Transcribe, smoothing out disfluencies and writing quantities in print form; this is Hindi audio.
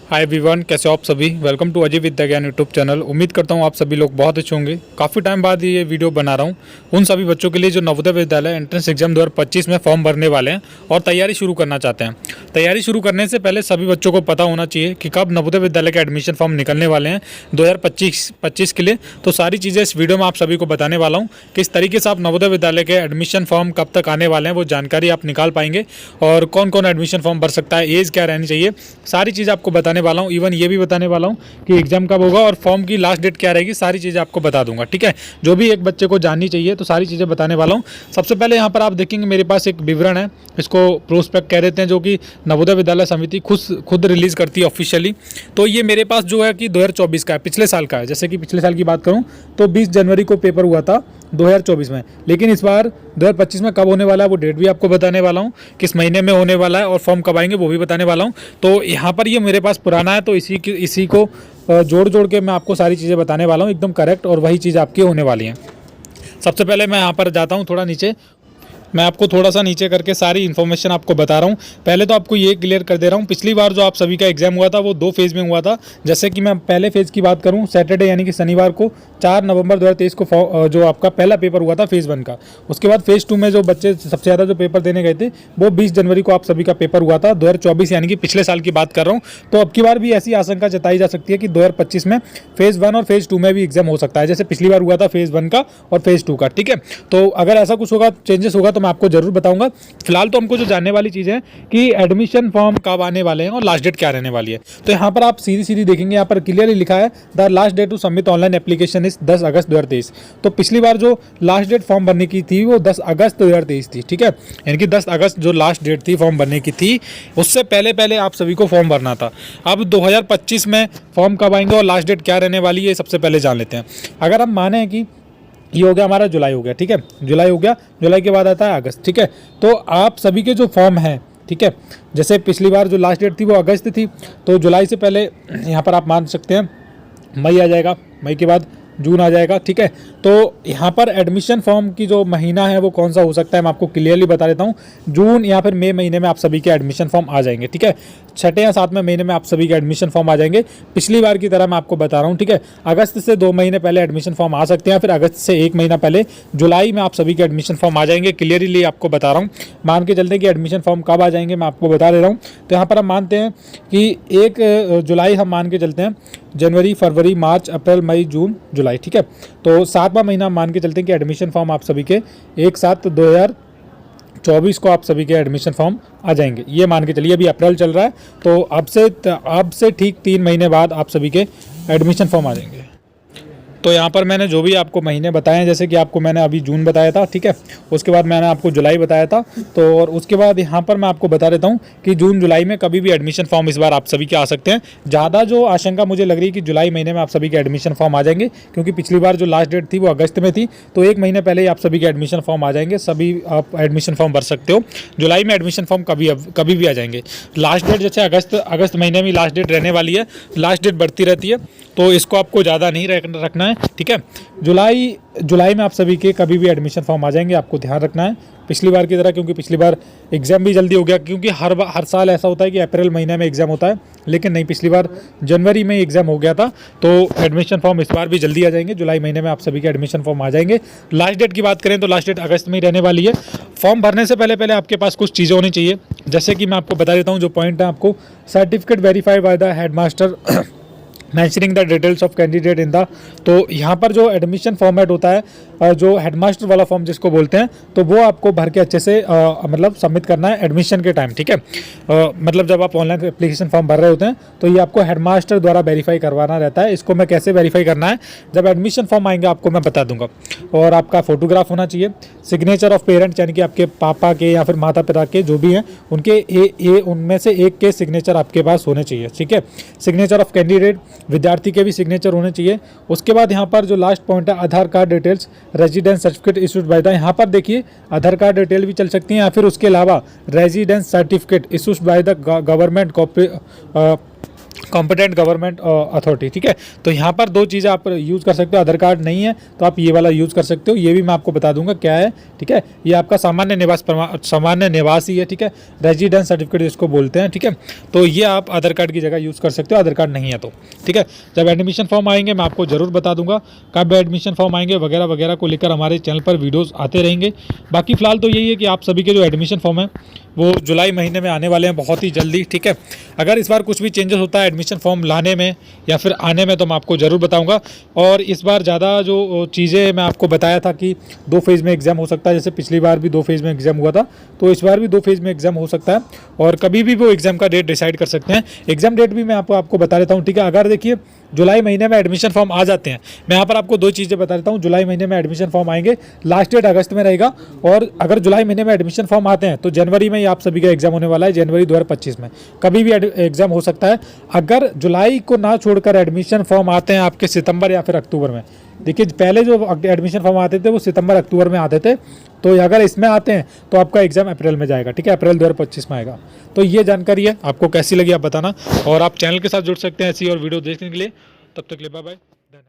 हाय एवरीवन, कैसे हो आप सभी। वेलकम टू अजय विद्या ज्ञान यूट्यूब चैनल। उम्मीद करता हूँ आप सभी लोग बहुत अच्छे होंगे। काफ़ी टाइम बाद ये वीडियो बना रहा हूँ उन सभी बच्चों के लिए जो नवोदय विद्यालय एंट्रेंस एग्जाम 2025 में फॉर्म भरने वाले हैं और तैयारी शुरू करना चाहते हैं। तैयारी शुरू करने से पहले सभी बच्चों को पता होना चाहिए कि कब नवोदय विद्यालय के एडमिशन फॉर्म निकलने वाले हैं 2025 के लिए। तो सारी चीज़ें इस वीडियो में आप सभी को बताने वाला हूँ, किस तरीके से आप नवोदय विद्यालय के एडमिशन फॉर्म कब तक आने वाले हैं वो जानकारी आप निकाल पाएंगे, और कौन कौन एडमिशन फॉर्म भर सकता है, एज क्या रहनी चाहिए, सारी चीज़ आपको बताने वाला हूँ। इवन ये भी बताने वाला हूँ कि एग्जाम कब होगा और फॉर्म की लास्ट डेट क्या रहेगी, सारी चीज़ें आपको बता दूंगा। ठीक है, जो भी एक बच्चे को जाननी चाहिए तो सारी चीज़ें बताने वाला हूँ। सबसे पहले यहाँ पर आप देखेंगे मेरे पास एक विवरण है, इसको प्रोस्पेक्ट कह देते हैं, जो कि नवोदय विद्यालय समिति खुद रिलीज़ करती है ऑफिशियली। तो ये मेरे पास जो है कि 2024 का है, पिछले साल का है। जैसे कि पिछले साल की बात करूँ तो 20 जनवरी को पेपर हुआ था 2024 में, लेकिन इस बार 2025 में कब होने वाला है वो डेट भी आपको बताने वाला हूँ, किस महीने में होने वाला है और फॉर्म कब आएंगे वो भी बताने वाला हूँ। तो यहाँ पर ये मेरे पास पुराना है, तो इसी को जोड़ के मैं आपको सारी चीज़ें बताने वाला हूँ, एकदम करेक्ट, और वही चीज़ आपकी होने वाली है। सबसे पहले मैं यहाँ पर जाता हूँ थोड़ा नीचे, मैं आपको थोड़ा सा नीचे करके सारी इन्फॉर्मेशन आपको बता रहा हूँ। पहले तो आपको ये क्लियर कर दे रहा हूँ, पिछली बार जो आप सभी का एग्जाम हुआ था वो 2 फेज़ में हुआ था। जैसे कि मैं पहले फेज़ की बात करूँ, सैटरडे यानी कि शनिवार को 4 नवंबर 2023 को जो आपका पहला पेपर हुआ था फेज़ 1 का। उसके बाद फेज़ 2 में जो बच्चे सबसे ज़्यादा जो पेपर देने गए थे वो 20 जनवरी को आप सभी का पेपर हुआ था 2024, यानी कि पिछले साल की बात कर रहा हूँ। तो अब की बार भी ऐसी आशंका जताई जा सकती है कि 2025 में फेज़ 1 और फेज़ 2 में भी एग्जाम हो सकता है, जैसे पिछली बार हुआ था फेज़ 1 का और फेज़ 2 का। ठीक है, तो अगर ऐसा कुछ होगा, चेंजेस होगा, तो मैं आपको जरूर बताऊंगा। फिलहाल तो हमको जो जानने वाली चीज़ है कि एडमिशन फॉर्म कब आने वाले हैं और लास्ट डेट क्या रहने वाली है। तो यहाँ पर आप सीधी देखेंगे, यहाँ पर क्लियरली लिखा है the last date to submit online application is 10 August 2023। तो पिछली बार जो लास्ट डेट फॉर्म भरने की थी वो 10 अगस्त 2023 थी। ठीक है, यानी कि 10 अगस्त जो लास्ट डेट थी फॉर्म भरने की थी, उससे पहले आप सभी को फॉर्म भरना था। अब 2025 में फॉर्म कब आएंगे और लास्ट डेट क्या रहने वाली है, सबसे पहले जान लेते हैं। अगर हम माने कि ये हो गया हमारा जुलाई हो गया, ठीक है, जुलाई हो गया, जुलाई के बाद आता है अगस्त। ठीक है, तो आप सभी के जो फॉर्म हैं, ठीक है, जैसे पिछली बार जो लास्ट डेट थी वो अगस्त थी, तो जुलाई से पहले यहाँ पर आप मान सकते हैं मई आ जाएगा, मई के बाद जून आ जाएगा। ठीक है, तो यहाँ पर एडमिशन फॉर्म की जो महीना है वो कौन सा हो सकता है मैं आपको क्लियरली बता देता हूँ। जून या फिर मई महीने में आप सभी के एडमिशन फॉर्म आ जाएंगे। ठीक है, 6 या 7वें महीने में आप सभी के एडमिशन फॉर्म आ जाएंगे, पिछली बार की तरह मैं आपको बता रहा हूँ। ठीक है, अगस्त से 2 महीने पहले एडमिशन फॉर्म आ सकते हैं, फिर अगस्त से 1 महीना पहले जुलाई में आप सभी के एडमिशन फॉर्म आ जाएंगे। क्लियरली आपको बता रहा हूँ, मान के चलते कि एडमिशन फॉर्म कब आ जाएंगे मैं आपको बता दे रहा हूँ। तो यहाँ पर हम मानते हैं कि 1 जुलाई हम मान के चलते हैं, जनवरी, फरवरी, मार्च, अप्रैल, मई, जून, जुलाई। ठीक है, तो 7वां महीना मान के चलते हैं कि एडमिशन फॉर्म आप सभी के 1/7/2024 को आप सभी के एडमिशन फॉर्म आ जाएंगे। ये मान के चलिए, अभी अप्रैल चल रहा है, तो अब से ठीक 3 महीने बाद आप सभी के एडमिशन फॉर्म आ जाएंगे। तो यहाँ पर मैंने जो भी आपको महीने बताए हैं, जैसे कि आपको मैंने अभी जून बताया था, ठीक है, उसके बाद मैंने आपको जुलाई बताया था, तो और उसके बाद यहाँ पर मैं आपको बता देता हूँ कि जून जुलाई में कभी भी एडमिशन फॉर्म इस बार आप सभी के आ सकते हैं। ज़्यादा जो आशंका मुझे लग रही है कि जुलाई महीने में आप सभी के एडमिशन फॉर्म आ जाएंगे, क्योंकि पिछली बार जो लास्ट डेट थी वो अगस्त में थी, तो 1 महीने पहले ही आप सभी के एडमिशन फॉर्म आ जाएंगे। सभी आप एडमिशन फॉर्म भर सकते हो। जुलाई में एडमिशन फॉर्म कभी भी आ जाएंगे। लास्ट डेट जैसे अगस्त महीने में लास्ट डेट रहने वाली है, लास्ट डेट बढ़ती रहती है, तो इसको आपको ज़्यादा नहीं रखना है। ठीक है, जुलाई में आप सभी के कभी भी एडमिशन फॉर्म आ जाएंगे, आपको ध्यान रखना है पिछली बार की तरह, क्योंकि पिछली बार एग्ज़ाम भी जल्दी हो गया, क्योंकि हर साल ऐसा होता है कि अप्रैल महीने में एग्ज़ाम होता है, लेकिन नहीं, पिछली बार जनवरी में एग्ज़ाम हो गया था, तो एडमिशन फॉर्म इस बार भी जल्दी आ जाएंगे। जुलाई महीने में आप सभी के एडमिशन फॉर्म आ जाएंगे। लास्ट डेट की बात करें तो लास्ट डेट अगस्त में ही रहने वाली है। फॉर्म भरने से पहले आपके पास कुछ चीज़ें होनी चाहिए, जैसे कि मैं आपको बता देता हूँ जो पॉइंट है। आपको certificate verified by the headmaster mentioning the details of candidate in the, तो यहाँ पर जो एडमिशन फॉर्मेट होता है, जो हेडमास्टर वाला फॉर्म जिसको बोलते हैं, तो वो आपको भर के अच्छे से मतलब सबमिट करना है एडमिशन के टाइम। ठीक है, मतलब जब आप ऑनलाइन एप्लीकेशन फॉर्म भर रहे होते हैं तो ये आपको हेडमास्टर द्वारा वेरीफाई करवाना रहता है। इसको मैं कैसे वेरीफाई करना है, जब एडमिशन फॉर्म आएंगे आपको मैं बता दूंगा। और आपका फोटोग्राफ होना चाहिए, सिग्नेचर ऑफ पेरेंट्स यानी कि आपके पापा के या फिर माता पिता के जो भी हैं उनके उनमें से एक के सिग्नेचर आपके पास होने चाहिए। ठीक है, सिग्नेचर ऑफ कैंडिडेट, विद्यार्थी के भी सिग्नेचर होने चाहिए। उसके बाद यहाँ पर जो लास्ट पॉइंट है, Aadhaar card details, residence certificate issued by the, यहाँ पर देखिए आधार कार्ड डिटेल भी चल सकती हैं, या फिर उसके अलावा residence certificate issued by the government competent government authority, ठीक है। तो यहाँ पर दो चीज़ें आप यूज़ कर सकते हो, आधार कार्ड नहीं है तो आप ये वाला यूज़ कर सकते हो। ये भी मैं आपको बता दूंगा क्या है, ठीक है। ये आपका सामान्य निवासी है, ठीक है, रेजिडेंस सर्टिफिकेट जिसको बोलते हैं, ठीक है। तो ये आप आधार कार्ड की जगह यूज़ कर सकते हो, आधार कार्ड नहीं है तो, ठीक है। जब एडमिशन फॉर्म आएंगे मैं आपको ज़रूर बता दूंगा कब एडमिशन फॉर्म आएंगे वगैरह वगैरह को लेकर हमारे चैनल पर वीडियोज़ आते रहेंगे। बाकी फिलहाल तो यही है कि आप सभी के जो एडमिशन फॉर्म है वो जुलाई महीने में आने वाले हैं बहुत ही जल्दी, ठीक है। अगर इस बार कुछ भी चेंजेस होता है एडमिशन फॉर्म लाने में या फिर आने में तो मैं आपको ज़रूर बताऊंगा। और इस बार ज़्यादा जो चीज़ें मैं आपको बताया था कि 2 फेज़ में एग्ज़ाम हो सकता है, जैसे पिछली बार भी 2 फेज़ में एग्ज़ाम हुआ था, तो इस बार भी 2 फेज़ में एग्ज़ाम हो सकता है और कभी भी वो एग्ज़ाम का डेट डिसाइड कर सकते हैं। एग्ज़ाम डेट भी मैं आपको बता देता हूँ, ठीक है। अगर देखिए जुलाई महीने में एडमिशन फॉर्म आ जाते हैं, मैं यहाँ पर आपको 2 चीज़ें बता देता हूँ। जुलाई महीने में एडमिशन फॉर्म आएंगे, लास्ट डेट अगस्त में रहेगा, और अगर जुलाई महीने में एडमिशन फॉर्म आते हैं तो जनवरी में ही आप सभी का एग्जाम होने वाला है, जनवरी 2025 में कभी भी एग्जाम हो सकता है। अगर जुलाई को ना छोड़कर एडमिशन फॉर्म आते हैं आपके सितंबर या फिर अक्टूबर में, देखिए पहले जो एडमिशन फॉर्म आते थे वो सितंबर अक्टूबर में आते थे, तो अगर इसमें आते हैं तो आपका एग्जाम अप्रैल में जाएगा, ठीक है, अप्रैल 2025 में आएगा। तो ये जानकारी है, आपको कैसी लगी आप बताना, और आप चैनल के साथ जुड़ सकते हैं ऐसी और वीडियो देखने के लिए। तब तक के लिए बाय बाय।